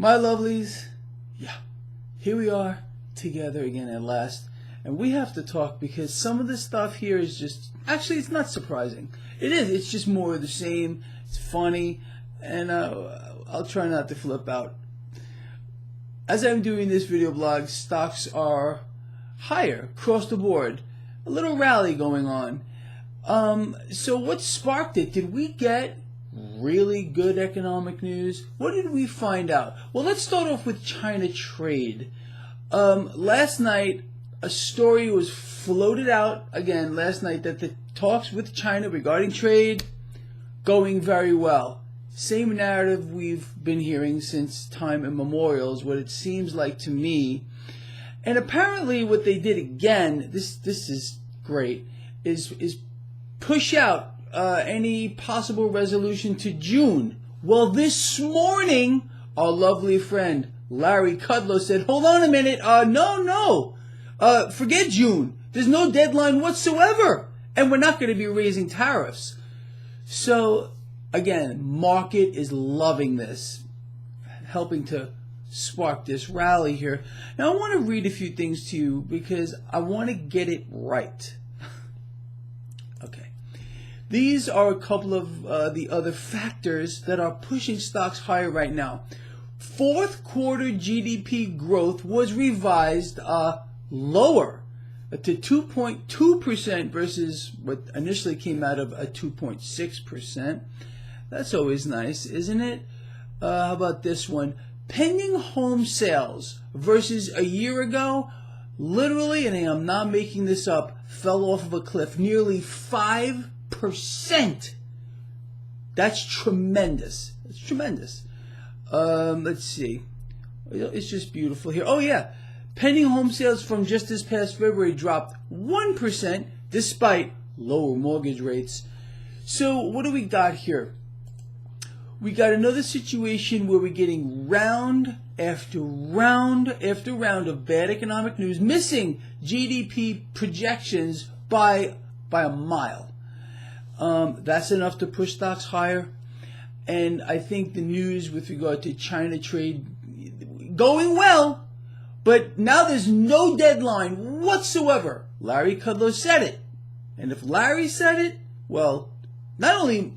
My lovelies, yeah, here we are together again at last. And we have to talk because some of this stuff here is just, actually it's not surprising. It is, it's just more of the same. It's funny, and I'll try not to flip out. As I'm doing this video blog, stocks are higher across the board. A little rally going on. So what sparked it? Did we get really good economic news? What did we find out? Well, let's start off with China trade. Last night, a story was floated out again last night that the talks with China regarding trade going very well. Same narrative we've been hearing since time immemorial is what it seems like to me. And apparently what they did again, this is great, is push out any possible resolution to June. Well, this morning, our lovely friend Larry Kudlow said, hold on a minute, no, forget June. There's no deadline whatsoever, and we're not going to be raising tariffs. So, again, market is loving this, helping to spark this rally here. Now, I want to read a few things to you because I want to get it right. Okay. These are a couple of the other factors that are pushing stocks higher right now. Fourth quarter GDP growth was revised lower to 2.2% versus what initially came out of a 2.6%. That's always nice, isn't it? How about this one? Pending home sales versus a year ago, literally, and I'm not making this up, fell off of a cliff, nearly 5%. That's tremendous. It's tremendous. Let's see. It's just beautiful here. Oh, yeah. Pending home sales from just this past February dropped 1% despite lower mortgage rates. So what do we got here? We got another situation where we're getting round after round after round of bad economic news, missing GDP projections by a mile. That's enough to push stocks higher. And I think the news with regard to China trade going well, but now there's no deadline whatsoever. Larry Kudlow said it. And if Larry said it, well, not only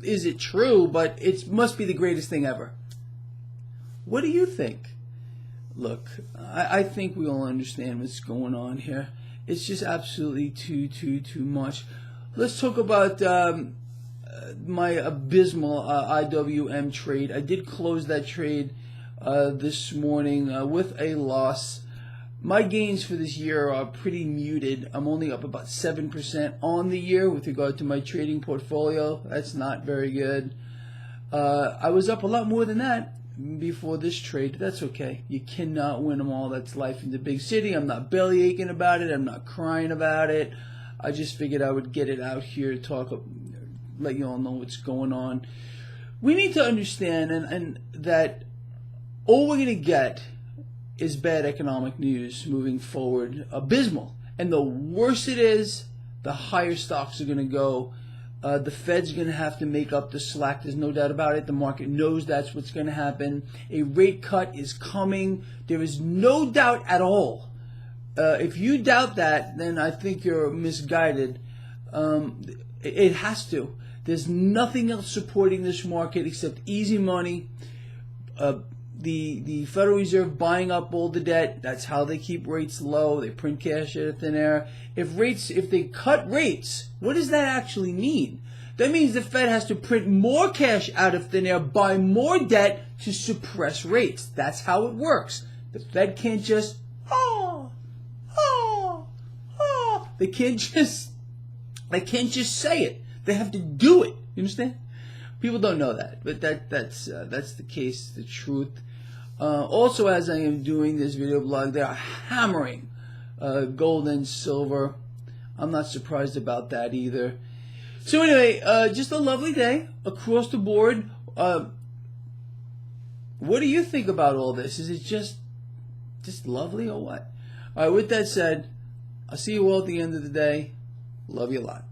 is it true, but it must be the greatest thing ever. What do you think? Look, I think we all understand what's going on here. It's just absolutely too much. Let's talk about my abysmal IWM trade. I did close that trade this morning with a loss. My gains for this year are pretty muted. I'm only up about 7% on the year with regard to my trading portfolio. That's not very good. I was up a lot more than that before this trade. That's okay. You cannot win them all. That's life in the big city. I'm not belly aching about it. I'm not crying about it. I just figured I would get it out here, let you all know what's going on. We need to understand and that all we're going to get is bad economic news moving forward. Abysmal. And the worse it is, the higher stocks are going to go. The Fed's going to have to make up the slack. There's no doubt about it. The market knows that's what's going to happen. A rate cut is coming. There is no doubt at all. If you doubt that, then I think you're misguided. It has to. There's nothing else supporting this market except easy money. The Federal Reserve buying up all the debt. That's how they keep rates low. They print cash out of thin air. If they cut rates, what does that actually mean? That means the Fed has to print more cash out of thin air, buy more debt to suppress rates. That's how it works. The Fed can't just They can't just say it. They have to do it. You understand? People don't know that, but that's the case, the truth. Also, as I am doing this video blog, they are hammering gold and silver. I'm not surprised about that either. So anyway, just a lovely day across the board. What do you think about all this? Is it just lovely or what? All right, with that said, I'll see you all at the end of the day. Love you a lot.